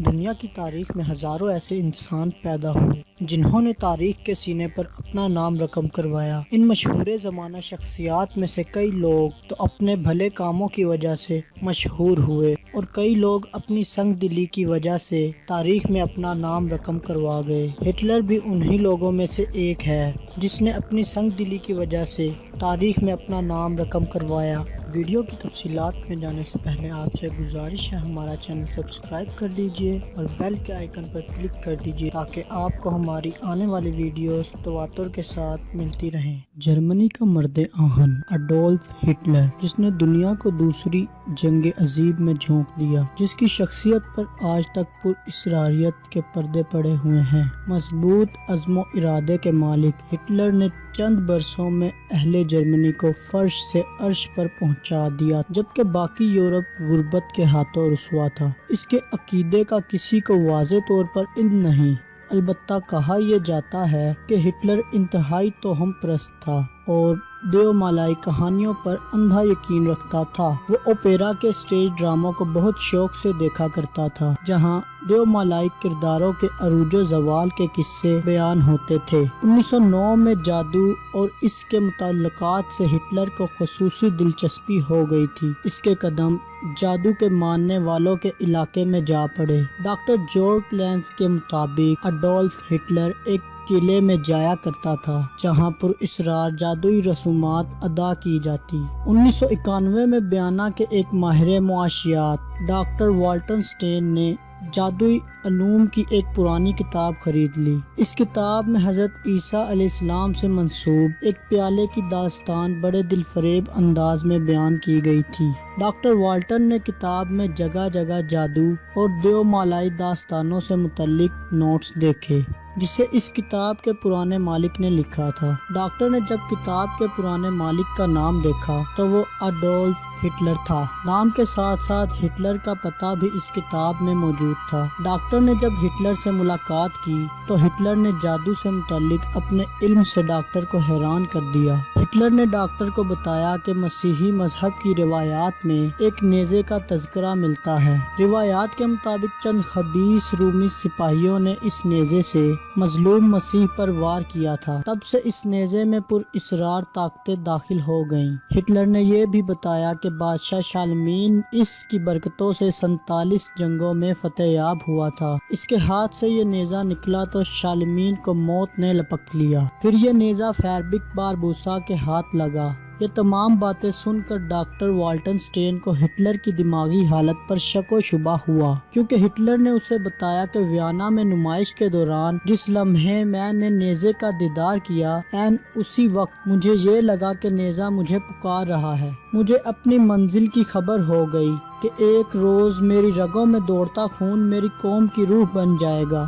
دنیا کی تاریخ میں ہزاروں ایسے انسان پیدا ہوئے جنہوں نے تاریخ کے سینے پر اپنا نام رقم کروایا۔ ان مشہور زمانہ شخصیات میں سے کئی لوگ تو اپنے بھلے کاموں کی وجہ سے مشہور ہوئے اور کئی لوگ اپنی سنگ دلی کی وجہ سے تاریخ میں اپنا نام رقم کروا گئے۔ ہٹلر بھی انہی لوگوں میں سے ایک ہے جس نے اپنی سنگ دلی کی وجہ سے تاریخ میں اپنا نام رقم کروایا۔ ویڈیو کی تفصیلات میں جانے سے پہلے آپ سے گزارش ہے ہمارا چینل سبسکرائب کر لیجئے اور بیل کے آئیکن پر کلک کر دیجئے تاکہ آپ کو ہماری آنے والی ویڈیوز تواتر کے ساتھ ملتی رہیں۔ جرمنی کا مرد آہن اڈولف ہٹلر، جس نے دنیا کو دوسری جنگ عظیم میں جھونک دیا، جس کی شخصیت پر آج تک پر اسراریت کے پردے پڑے ہوئے ہیں۔ مضبوط عزم و ارادے کے مالک ہٹلر نے چند برسوں میں اہل جرمنی کو فرش سے عرش پر پہنچا دیا، جبکہ باقی یورپ غربت کے ہاتھوں رسوا تھا۔ اس کے عقیدے کا کسی کو واضح طور پر علم نہیں، البتہ کہا یہ جاتا ہے کہ ہٹلر انتہائی توہم پرست تھا اور دیو مالائی کہانیوں پر اندھا یقین رکھتا تھا۔ وہ اوپیرا کے اسٹیج ڈراموں کو بہت شوق سے دیکھا کرتا تھا، جہاں دیو مالائی کرداروں کے عروج و زوال کے قصے بیان ہوتے تھے۔ 1909 میں جادو اور اس کے متعلقات سے ہٹلر کو خصوصی دلچسپی ہو گئی تھی۔ اس کے قدم جادو کے ماننے والوں کے علاقے میں جا پڑے۔ ڈاکٹر جورج لینز کے مطابق اڈولف ہٹلر ایک قلعے میں جایا کرتا تھا جہاں پر اسرار جادوئی رسومات ادا کی جاتی۔ 1991 میں وینا کے ایک ماہر معاشیات ڈاکٹر والٹر اسٹین نے جادوئی علوم کی ایک پرانی کتاب خرید لی۔ اس کتاب میں حضرت عیسیٰ علیہ السلام سے منسوب ایک پیالے کی داستان بڑے دل فریب انداز میں بیان کی گئی تھی۔ ڈاکٹر والٹر نے کتاب میں جگہ جگہ جادو اور دیو مالائی داستانوں سے متعلق نوٹس دیکھے جسے اس کتاب کے پرانے مالک نے لکھا تھا۔ ڈاکٹر نے جب کتاب کے پرانے مالک کا نام دیکھا تو وہ اڈولف ہٹلر تھا۔ نام کے ساتھ ساتھ ہٹلر کا پتہ بھی اس کتاب میں موجود تھا۔ ڈاکٹر نے جب ہٹلر سے ملاقات کی تو ہٹلر نے جادو سے متعلق اپنے علم سے ڈاکٹر کو حیران کر دیا۔ ہٹلر نے ڈاکٹر کو بتایا کہ مسیحی مذہب کی روایات میں ایک نیزے کا تذکرہ ملتا ہے۔ روایات کے مطابق چند خبیث رومی سپاہیوں نے اس نیزے سے مظلوم مسیح پر وار کیا تھا، تب سے اس نیزے میں پر اسرار طاقتیں داخل ہو گئیں۔ ہٹلر نے یہ بھی بتایا کہ بادشاہ شارلمین اس کی برکتوں سے 47 جنگوں میں فتح یاب ہوا تھا۔ اس کے ہاتھ سے یہ نیزہ نکلا تو شارلمین کو موت نے لپک لیا، پھر یہ نیزہ فریڈرک باربوسا کے ہاتھ لگا۔ یہ تمام باتیں سن کر ڈاکٹر والٹر اسٹین کو ہٹلر کی دماغی حالت پر شک و شبہ ہوا، کیونکہ ہٹلر نے اسے بتایا کہ وینا میں نمائش کے دوران جس لمحے میں نے نیزے کا دیدار کیا، عین اسی وقت مجھے یہ لگا کہ نیزہ مجھے پکار رہا ہے۔ مجھے اپنی منزل کی خبر ہو گئی کہ ایک روز میری رگوں میں دوڑتا خون میری قوم کی روح بن جائے گا۔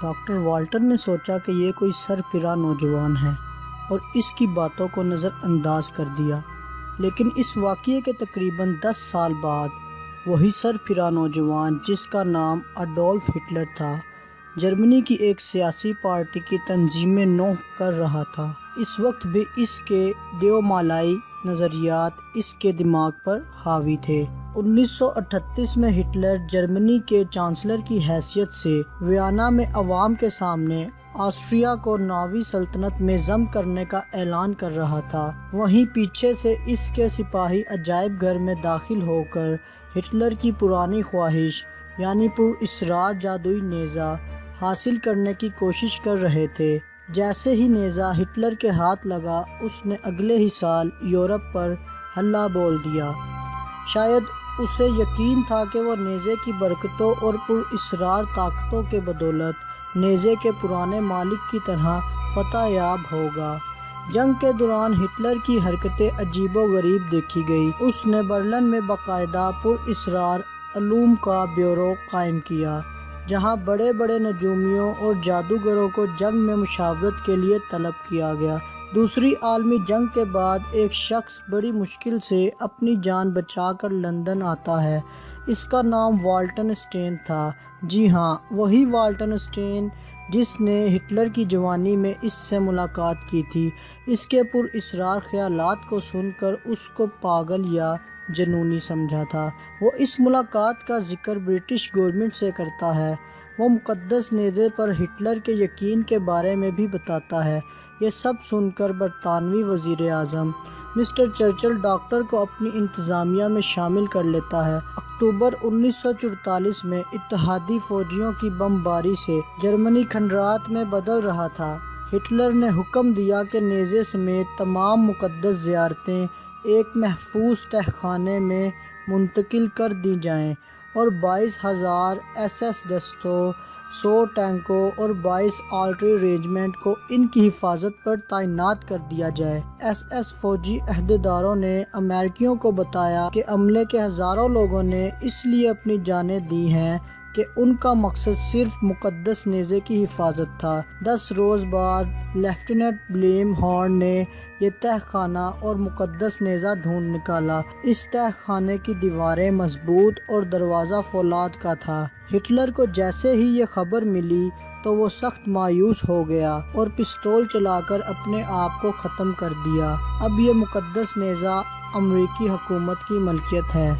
ڈاکٹر والٹر نے سوچا کہ یہ کوئی سرفراز نوجوان ہے اور اس کی باتوں کو نظر انداز کر دیا، لیکن اس واقعے کے تقریباً 10 سال بعد وہی سرفراز نوجوان جس کا نام اڈولف ہٹلر تھا، جرمنی کی ایک سیاسی پارٹی کی تنظیم نو کر رہا تھا۔ اس وقت بھی اس کے دیو مالائی نظریات اس کے دماغ پر حاوی تھے۔ 1938 میں ہٹلر جرمنی کے چانسلر کی حیثیت سے وینا میں عوام کے سامنے آسٹریا کو ناوی سلطنت میں ضم کرنے کا اعلان کر رہا تھا۔ وہیں پیچھے سے اس کے سپاہی عجائب گھر میں داخل ہو کر ہٹلر کی پرانی خواہش یعنی پر اسرار جادوئی نیزہ حاصل کرنے کی کوشش کر رہے تھے۔ جیسے ہی نیزہ ہٹلر کے ہاتھ لگا، اس نے اگلے ہی سال یورپ پر حملہ بول دیا۔ شاید اسے یقین تھا کہ وہ نیزے کی برکتوں اور پر اسرار طاقتوں کے بدولت نیزے کے پرانے مالک کی طرح فتح یاب ہوگا۔ جنگ کے دوران ہٹلر کی حرکتیں عجیب و غریب دیکھی گئی۔ اس نے برلن میں باقاعدہ پر اسرار علوم کا بیورو قائم کیا، جہاں بڑے بڑے نجومیوں اور جادوگروں کو جنگ میں مشاورت کے لیے طلب کیا گیا۔ دوسری عالمی جنگ کے بعد ایک شخص بڑی مشکل سے اپنی جان بچا کر لندن آتا ہے۔ اس کا نام والٹر اسٹین تھا۔ جی ہاں، وہی والٹر اسٹین جس نے ہٹلر کی جوانی میں اس سے ملاقات کی تھی۔ اس کے پر اسرار خیالات کو سن کر اس کو پاگل یا جنونی سمجھا تھا۔ وہ اس ملاقات کا ذکر برٹش گورنمنٹ سے کرتا ہے۔ وہ مقدس نیزے پر ہٹلر کے یقین کے بارے میں بھی بتاتا ہے۔ یہ سب سن کر برطانوی وزیر اعظم مسٹر چرچل ڈاکٹر کو اپنی انتظامیہ میں شامل کر لیتا ہے۔ اکتوبر 1944 میں اتحادی فوجیوں کی بمباری سے جرمنی کھنڈرات میں بدل رہا تھا۔ ہٹلر نے حکم دیا کہ نیزے سمیت تمام مقدس زیارتیں ایک محفوظ تہہ خانے میں منتقل کر دی جائیں اور 22,000 ایس ایس دستوں، 100 ٹینکوں اور 22 آرٹلری ریجمنٹ کو ان کی حفاظت پر تعینات کر دیا جائے۔ ایس ایس فوجی عہدیداروں نے امریکیوں کو بتایا کہ عملے کے ہزاروں لوگوں نے اس لیے اپنی جانیں دی ہیں کہ ان کا مقصد صرف مقدس نیزے کی حفاظت تھا۔ 10 روز بعد لیفٹیننٹ بلیم ہارن نے یہ تہہ خانہ اور مقدس نیزہ ڈھونڈ نکالا۔ اس تہہ خانے کی دیواریں مضبوط اور دروازہ فولاد کا تھا۔ ہٹلر کو جیسے ہی یہ خبر ملی تو وہ سخت مایوس ہو گیا اور پستول چلا کر اپنے آپ کو ختم کر دیا۔ اب یہ مقدس نیزہ امریکی حکومت کی ملکیت ہے۔